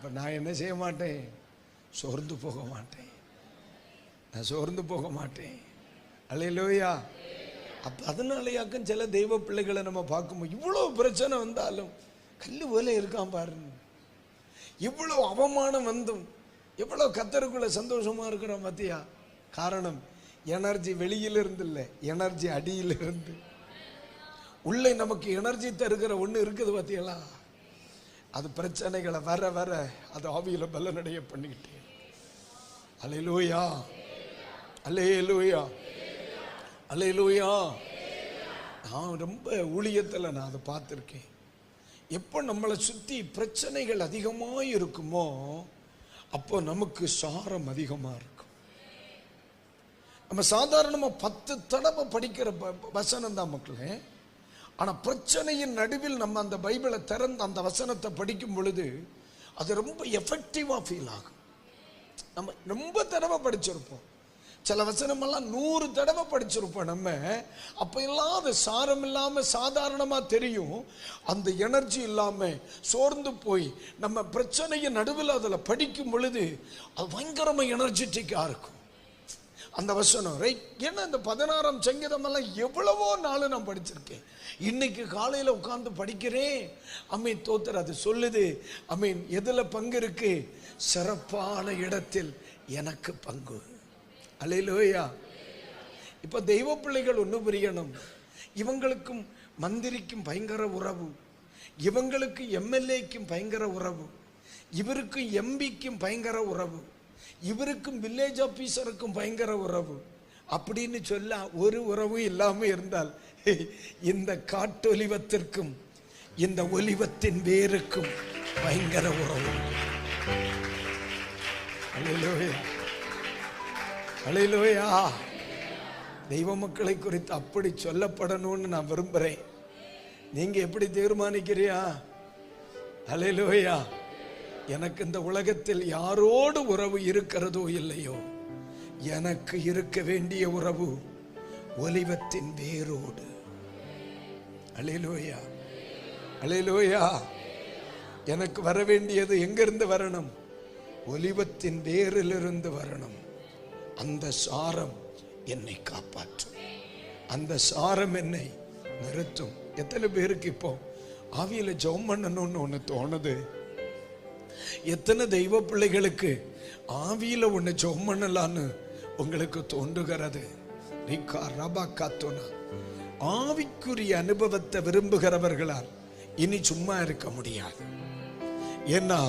அப்ப நான் என்ன செய்ய மாட்டேன்? சோர்ந்து போக மாட்டேன். நான் சோர்ந்து போக மாட்டேன். அல்லேலூயா. அப்ப அதனாலயாக்கும் சில தெய்வ பிள்ளைகளை நம்ம பார்க்கும்போது இவ்வளவு பிரச்சனை வந்தாலும் கல்லு போல இருக்கான் பாருங்க. இவ்வளவு அவமானம் வந்தும் எவ்வளவு கர்த்தருக்குள்ள சந்தோஷமா இருக்கிறோம் மத்தியா. காரணம் எனர்ஜி வெளியிலிருந்து இல்லை, எனர்ஜி அடியிலிருந்து. உள்ளே நமக்கு எனர்ஜி தருகிற ஒண்ணு இருக்குது பாத்தீங்களா? அது பிரச்சனைகளை வர வர அது ஆவியில பலனடைய பண்ணிக்கிட்டே. அல்லேலூயா, அல்லேலூயா, அல்லேலூயா. நான் ரொம்ப ஊழியத்துல நான் அதை பார்த்திருக்கேன். எப்போ நம்மளை சுத்தி பிரச்சனைகள் அதிகமாக இருக்குமோ அப்போ நமக்கு சாரம் அதிகமா இருக்கும். நம்ம சாதாரணமா 10 தடவை படிக்கிற வசனம் தான் மக்களே. ஆனா பிரச்சனையின் நடுவில் நம்ம அந்த பைபிளை திறந்து அந்த வசனத்தை படிக்கும் பொழுது அது ரொம்ப எஃபெக்டிவா ஃபீல் ஆகும். நம்ம ரொம்ப தடவை படிச்சிருப்போம். சில வசனமெல்லாம் 100 தடவை படிச்சிருப்போம் நம்ம. அப்ப எல்லாம் அது சாரம் இல்லாம சாதாரணமா தெரியும். அந்த எனர்ஜி இல்லாம சோர்ந்து போய் நம்ம பிரச்சனையின் நடுவில் அதுல படிக்கும் பொழுது அது பயங்கரமா எனர்ஜெட்டிக்கா இருக்கும் அந்த வசனம், ரைட்? ஏன்னா இந்த 16ஆம் சங்கீதம் எல்லாம் எவ்வளவோ நாள் நான் படிச்சிருக்கேன். இன்னைக்கு காலையில உட்கார்ந்து படிக்கிறேன். அமீன், தோத்தர் அது சொல்லுது. அமீன், எதுல பங்கு இருக்கு? சிறப்பான இடத்தில் எனக்கு பங்கு. அல்லேலூயா. இப்ப தெய்வ பிள்ளைகள் ஒண்ணு புரியணும். இவங்களுக்கும் மந்திரிக்கும் பயங்கர உறவு, இவங்களுக்கு எம்எல்ஏக்கும் பயங்கர உறவு, இவருக்கும் எம்பிக்கும் பயங்கர உறவு, இவருக்கும் வில்லேஜ் ஆபீசருக்கும் பயங்கர உறவு அப்படின்னு சொல்ல ஒரு உறவு இல்லாம இருந்தால் இந்த காட்டொலிவத்திற்கும் இந்த ஒலிவத்தின் வேருக்கும் பயங்கர உறவு. அல்லேலூயா, அல்லேலூயா. தெய்வ மக்களை குறித்து அப்படி சொல்லப்படணும்னு நான் விரும்புறேன். நீங்க எப்படி தீர்மானிக்கிறியா? அல்லேலூயா. எனக்கு இந்த உலகத்தில் யாரோடு உறவு இருக்கிறதோ இல்லையோ, எனக்கு இருக்க வேண்டிய உறவு ஒலிவத்தின் வேரோடு. அல்லேலூயா, அல்லேலூயா. எனக்கு வர வேண்டியது எங்கிருந்து வரணும்? ஒலிவத்தின் வேரிலிருந்து வரணும். அந்த சாரம் என்னை காப்பாற்றும், அந்த சாரம் என்னை நிறுத்தும். எத்தனை பேருக்கு இப்போ ஆவியில ஜெபம் பண்ணணும்னு ஒண்ணு தோணுது? எத்தனை தெய்வ பிள்ளைகளுக்கு ஆவியில ஒண்ணு ஜெபம் பண்ணலான்னு உங்களுக்கு தோன்றுகிறது? ஆவிக்குரிய அனுபவத்தை விரும்புகிறவர்களால் இனி சும்மா இருக்க முடியாது. ஏன்னா